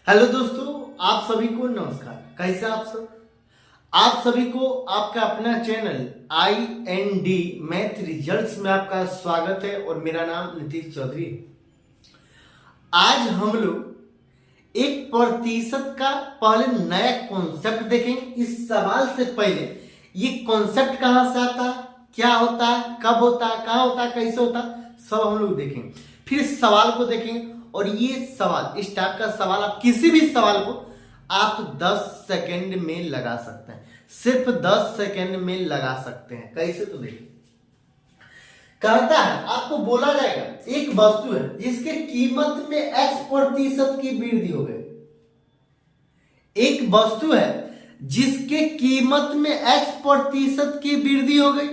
Hello दोस्तों, आप सभी को नमस्कार। कैसे आप सब? आप सभी को आपका अपना चैनल IND मैथ रिजल्ट्स में आपका स्वागत है और मेरा नाम नीतीश चौधरी है। आज हम लोग एक प्रतिशत का पहले नया कॉन्सेप्ट देखेंगे। इस सवाल से पहले ये कॉन्सेप्ट कहां से आता है, क्या होता है, कब होता है, कहां होता है, कैसे होता है, सब हम लोग देखेंगे। फिर इस सवाल को देखेंगे और ये सवाल, इस टाइप का सवाल, आप किसी भी सवाल को आप 10 सेकंड में लगा सकते हैं। सिर्फ 10 सेकंड में लगा सकते हैं। कैसे? तो देखिए, कहता है आपको बोला जाएगा एक वस्तु है जिसके कीमत में x% की वृद्धि हो गई। एक वस्तु है जिसके कीमत में x% की वृद्धि हो गई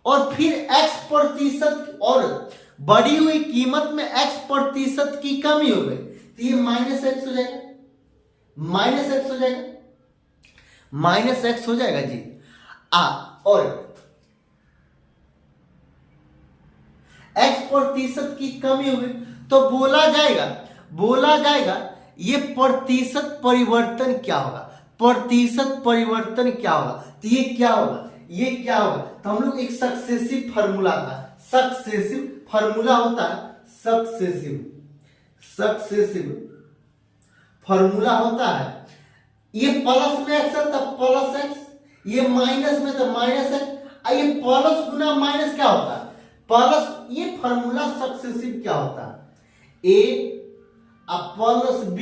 और फिर x% और बढ़ी हुई कीमत में x% की कमी हो गई, तो ये -x हो जाएगा। -x हो जाएगा, -x हो जाएगा जी। और x% की कमी हो गई तो बोला जाएगा ये प्रतिशत परिवर्तन क्या होगा। प्रतिशत परिवर्तन क्या होगा? तो ये क्या होगा? तो हम लोग एक सक्सेसिव फार्मूला था, सक्सेसिव फार्मूला होता है, सक्सेसिव फार्मूला होता है। ये प्लस में x है तब प्लस x, ये माइनस में तो माइनस x, ये प्लस गुना माइनस क्या होता है? प्लस। ये फार्मूला सक्सेसिव क्या होता है? a plus b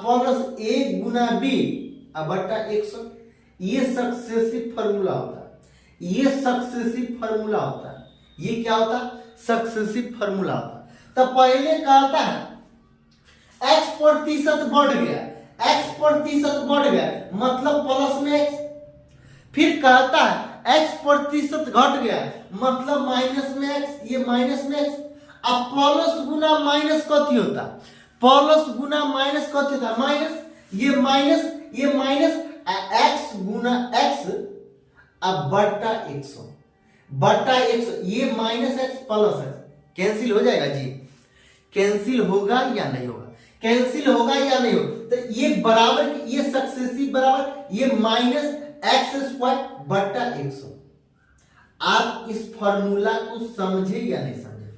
plus a Guna b बटा 100। ये सक्सेसिव फार्मूला होता है। ये सक्सेसिव फार्मूला होता है। ये क्या होता है? सक्सेसिव फार्मूला होता है। तो पहले कहता है x% बढ़ गया, x% बढ़ गया मतलब प्लस में x। फिर कहता है x% घट गया मतलब माइनस में x, ये माइनस में x। अब प्लस गुना माइनस कथी होता? प्लस गुना माइनस कथी होता? माइनस, ये माइनस, ये माइनस, x गुना x अब बटा 100, बटा 100, ये minus x plus x cancel हो जाएगा जी। कैंसिल होगा या नहीं होगा? कैंसिल होगा या नहीं होगा? तो ये बराबर, ये सक्सेसिव बराबर ये -x² बटा 100। आप इस फॉर्मूला को समझे या नहीं समझे?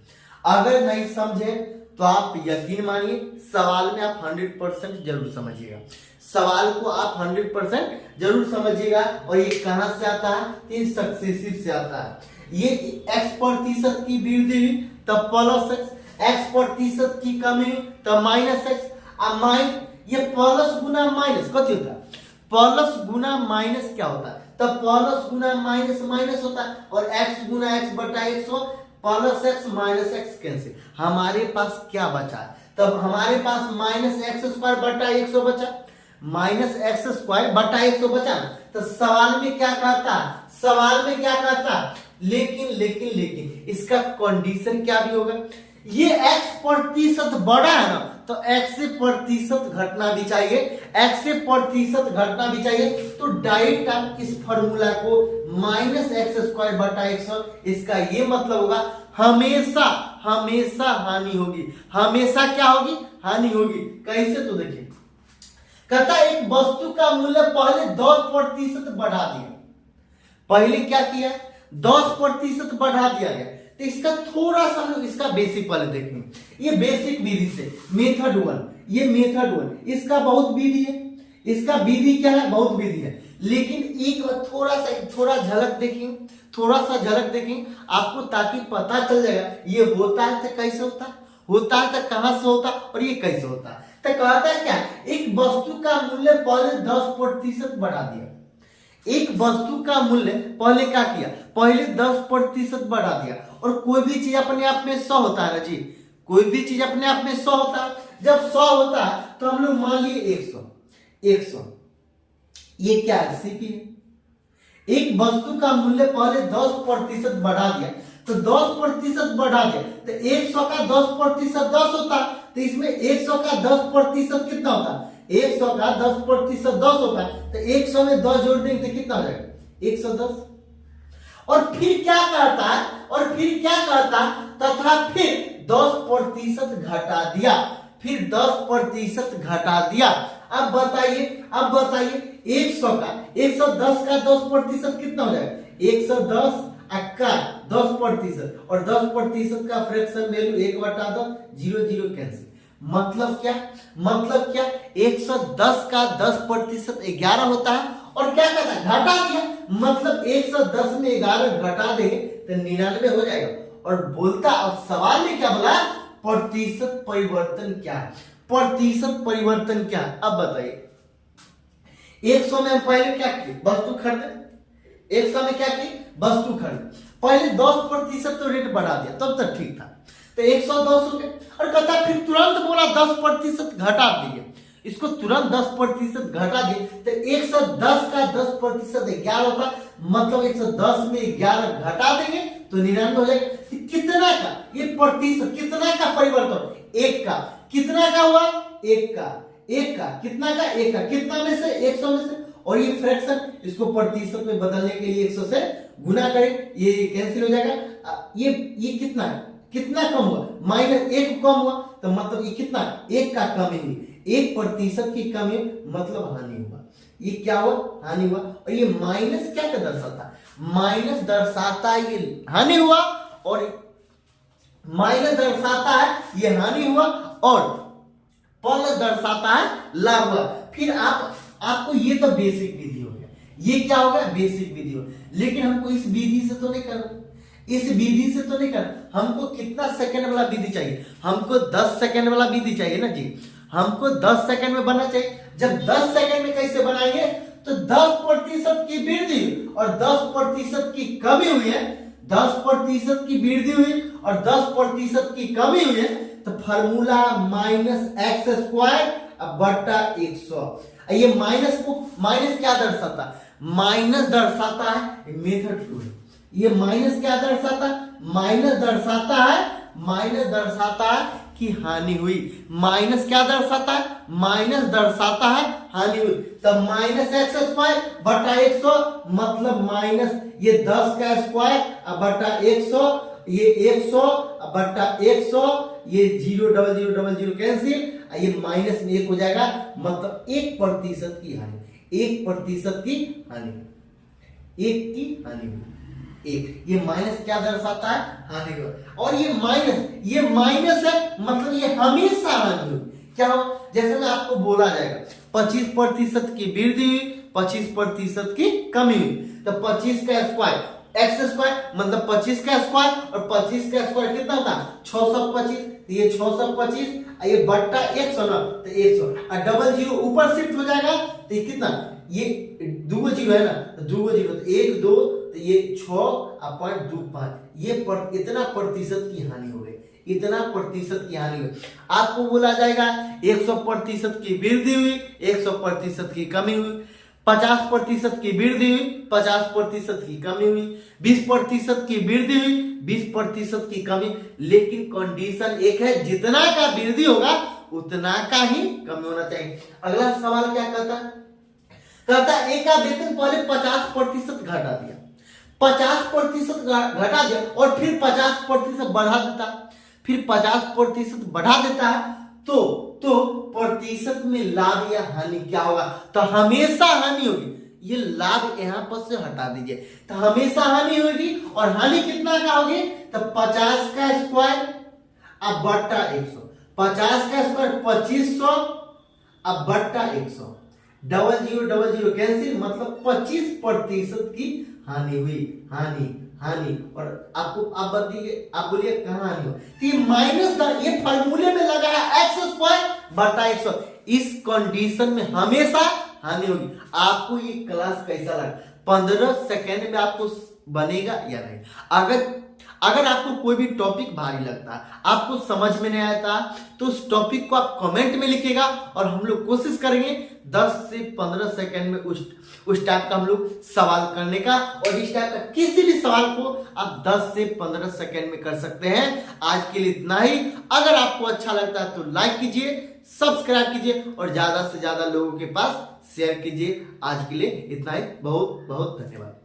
अगर नहीं समझे तो आप यकीन मानिए सवाल में आप 100% जरूर समझिएगा। सवाल को आप 100% जरूर समझिएगा। और ये कहां से आता है? ये सक्सेसिव से आता है। ये x% की वृद्धि हुई तब प्लस x, x% की कमी हुई तब माइनस x। ये प्लस गुना माइनस कथी होता है? प्लस गुना माइनस क्या होता है? तब प्लस गुना माइनस माइनस होता है और x गुना x बटा 100, plus x minus x cancel. हमारे पास क्या बचा? तब हमारे पास -x² बटा 100 बचा, -x² बटा 100 बचा। तो सवाल में क्या कहता है? सवाल में क्या कहता है? लेकिन इसका कंडीशन क्या भी होगा? ये x% बड़ा है ना, तो x से प्रतिशत घटना भी चाहिए, x से प्रतिशत घटना भी चाहिए। तो डायरेक्ट आप इस फॉर्मूला को -x² बटा 100, इसका ये मतलब होगा हमेशा हानि होगी। हमेशा क्या होगी? हानि होगी। कैसे? तो देखिए, कहता एक वस्तु का मूल्य पहले 10% बढ़ा दिया। पहले क्या किया? 10% बढ़ा दिया गया। तो इसका थोड़ा सा लोग इसका बेसिक पहले देखेंगे। ये बेसिक विधि से मेथड 1, ये मेथड 1, इसका बहुत विधि है। इसका विधि क्या है? बहुत विधि है। लेकिन एक बार थोड़ा झलक देखेंगे, थोड़ा सा झलक देखेंगे आपको, ताकि पता चल जाएगा ये होता है तो कैसे होता है, होता है तो कहां से होता है और ये कैसे होता है। तो कहता है क्या? एक वस्तु का मूल्य पहले 10% बढ़ा दिया। एक वस्तु का मूल्य पहले क्या किया? पहले 10% बढ़ा दिया। और कोई भी चीज अपने आप में 100 होता है ना जी, कोई भी चीज अपने आप में 100 होता है। जब 100 होता है तो हम लोग मान लिए 100। ये क्या है? सीपी है। एक वस्तु का मूल्य पहले 10% बढ़ा दिया, तो 10% बढ़ा दिया तो 100 का 10% 10 होता है। तो इसमें 100 का 10% कितना होता है? 100 का 10% 10 होता है। तो 100 में 10 जोड़ देंगे तो कितना हो जाएगा? 110। और फिर क्या करता है? तथा फिर 10% घटा दिया। फिर 10% घटा दिया। अब बताइए 100 का 110 का 10% कितना हो जाएगा? 110 का 10% और 10% का फ्रैक्शन वैल्यू 1/10, 0 0 कैंसिल। मतलब क्या 110 का 10% 11 होता है और क्या कहता है? घटा दिया। मतलब 110 में 11 घटा देंगे तो 99 हो जाएगा। और बोलता, अब सवाल में क्या बोला? प्रतिशत परिवर्तन क्या है? प्रतिशत परिवर्तन क्या है? अब बताइए 100 में हम पहले क्या किए? वस्तु खरीदे। 100 में क्या किए? वस्तु खरीदे। पहले 10% तो रेट बढ़ा दिया, तब तक ठीक था। तो 110 हो गया और कहता है फिर तुरंत बोला 10% घटा दिए। इसको तुरंत 10% घटा दिए तो 110 का 10% 11 होता। मतलब 110 में 11 घटा देंगे तो 99 हो जाएगा। कितना का? ये प्रतिशत कितना का परिवर्तन? 1 का। कितना का हुआ? 1 का। कितना का? 1 का। कितना में से? 100 में से। और ये फ्रैक्शन, इसको प्रतिशत में बदलने के लिए 100 से गुना करें, ये कैंसिल हो जाएगा। ये कितना है? कितना कम हुआ? -1 कम हुआ तो मतलब ये कितना? 1 का कमी हुई। 1% की कमी मतलब हानि हुआ। ये क्या हुआ? हानि हुआ। और ये माइनस क्या दर्शाता है? माइनस दर्शाता है ये हानि हुआ, और माइनस दर्शाता है ये हानि हुआ, और प्लस दर्शाता है लाभ हुआ। फिर आपको ये तो बेसिक विधि हो गया। ये क्या हो गया? बेसिक विधि हो। लेकिन हमको इस विधि से तो नहीं करना, इस विधि से तो नहीं करना। हमको कितना सेकंड वाला विधि चाहिए? हमको 10 सेकंड वाला विधि चाहिए ना जी। हमको 10 सेकंड में बनना चाहिए। जब 10 सेकंड में कैसे बनाएंगे? तो 10% की वृद्धि और 10% की कमी हुई है। 10% की वृद्धि हुई और 10% की कमी हुई है तो फार्मूला -x² बटा 100। ये माइनस को, माइनस क्या दर्शाता है? माइनस दर्शाता है मेथड फ्लूइड। ये माइनस क्या दर्शाता है? माइनस दर्शाता है कि हानि हुई। माइनस क्या दर्शाता है? माइनस दर्शाता है हानि हुई। तब -x² बटा 100 मतलब माइनस ये 10 का स्क्वायर बटा 100, ये 100 बटा 100, ये 0 0 0 0 0 कैंसिल, ये माइनस में 1 हो जाएगा। मतलब 1% की हानि, 1% की हानि, 1 की हानि हुई। एक ये माइनस क्या दर्शाता है? हानि हुआ। और ये माइनस है मतलब ये हमेशा हानि हुई। क्या हो? जैसे मैं आपको बोला जाएगा 25% की वृद्धि हुई, 25% की कमी हुई। तो 25 का स्क्वायर x² मतलब 25 का स्क्वायर, और 25 का स्क्वायर कितना होता है? 625। तो ये 625, ये बट्टा 100 ना, तो 100 और डबल जीरो ऊपर शिफ्ट हो जाएगा तो ये कितना? ये 2 जीरो है ना, तो 2 जीरो तो 1 2, तो ये 6.25। ये इतना प्रतिशत की हानि हो गई, इतना प्रतिशत की हानि हुई। आपको बोला जाएगा 100% की वृद्धि हुई, 100% की कमी हुई, 50% की वृद्धि हुई, 50% की कमी हुई, 20% की वृद्धि हुई, 20% की कमी। लेकिन कंडीशन एक है, जितना का वृद्धि होगा उतना का ही कमी होना चाहिए। अगला सवाल क्या कहता है? कहता है एक का वेतन पहले 50% घटा दिया, 50% घटा दिया और फिर 50% बढ़ा देता, फिर 50% बढ़ा देता है तो प्रतिशत में लाभ या हानि क्या होगा? तो हमेशा हानि होगी। ये लाभ यहां पर से हटा दीजिए, तो हमेशा हानि होगी। और हानि कितना का होगी? तो 50 का स्क्वायर अब बट्टा 100, 50 का स्क्वायर 2500 अब बट्टा 100, डबल जीरो कैंसिल, मतलब 25% की हानि हुई। हानि और आपको आप बोलिए कहां हानि हो? तो ये माइनस ये फार्मूले में लगा है x² बटा 100। इस कंडीशन में हमेशा हानि होगी। आपको ये क्लास कैसा लगा? 15 सेकेंड में आपको बनेगा या नहीं? अगर आपको कोई भी टॉपिक भारी लगता है, आपको समझ में नहीं आता, तो उस टॉपिक को आप कमेंट में लिखिएगा और हम लोग कोशिश करेंगे 10 से 15 सेकंड में उस टाइप का हम लोग सवाल करने का। और इस टाइप का किसी भी सवाल को आप 10 से 15 सेकंड में कर सकते हैं। आज के लिए इतना ही। अगर आपको अच्छा लगता है तो लाइक कीजिए, सब्सक्राइब कीजिए और ज्यादा से ज्यादा लोगों के पास शेयर कीजिए। आज के लिए इतना ही। बहुत बहुत धन्यवाद।